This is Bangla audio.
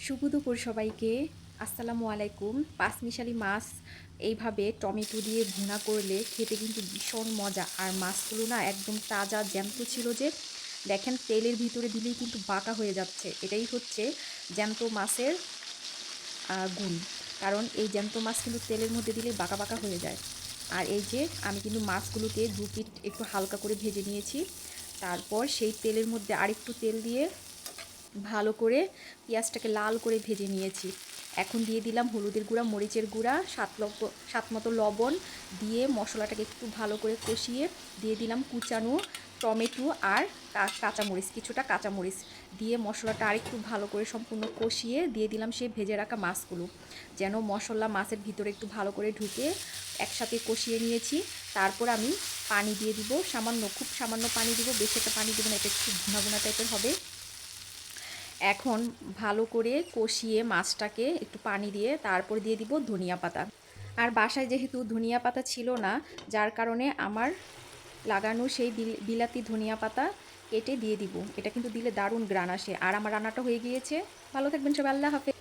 শুভ দুপুর সবাইকে। আসসালামু আলাইকুম। পাঁচমিশালি মাছ এইভাবে টমেটো দিয়ে ভুনা করলে খেতে কিন্তু ভীষণ মজা। আর মাছগুলো না একদম তাজা জ্যান্ত ছিল যে, দেখেন তেলের ভিতরে দিলেই কিন্তু বাঁকা হয়ে যাচ্ছে। এটাই হচ্ছে জ্যান্ত মাছের গুণ। কারণ এই জ্যান্ত মাছ কিন্তু তেলের মধ্যে দিলেই বাঁকা বাঁকা হয়ে যায়। আর এই যে আমি কিন্তু মাছগুলোকে দু পিঠ একটু হালকা করে ভেজে নিয়েছি। তারপর সেই তেলের মধ্যে আরেকটু তেল দিয়ে ভালো করে পেঁয়াজটাকে লাল করে ভেজে নিয়েছি। এখন দিয়ে দিলাম হলুদের গুঁড়া, মরিচের গুঁড়া, স্বাদ মতো লবণ দিয়ে মশলাটাকে একটু ভালো করে কষিয়ে দিয়ে দিলাম কুচানো টমেটো আর কাঁচামরিচ, কিছুটা কাঁচামরিচ দিয়ে মশলাটা আরেকটু ভালো করে সম্পূর্ণ কষিয়ে দিয়ে দিলাম সেই ভেজে রাখা মাছগুলো, যেন মশলা মাছের ভিতরে একটু ভালো করে ঢুকে। একসাথে কষিয়ে নিয়েছি। তারপর আমি পানি দিয়ে দিব সামান্য, খুব সামান্য পানি দিব, বেশি একটা পানি দেবো না, এটা একটু ভুনা ভুনা টাইপের হবে। এখন ভালো করে কষিয়ে মাছটাকে একটু পানি দিয়ে তারপর দিয়ে দিব ধনিয়া পাতা। আর বাসায় যেহেতু ধনিয়া পাতা ছিল না, যার কারণে আমার লাগানো সেই বিলাতি ধনিয়া পাতা কেটে দিয়ে দিব। এটা কিন্তু দিলে দারুণ গ্রান আসে। আর আমার রান্নাটা হয়ে গিয়েছে। ভালো থাকবেন সবাই, আল্লাহ হাফেজ।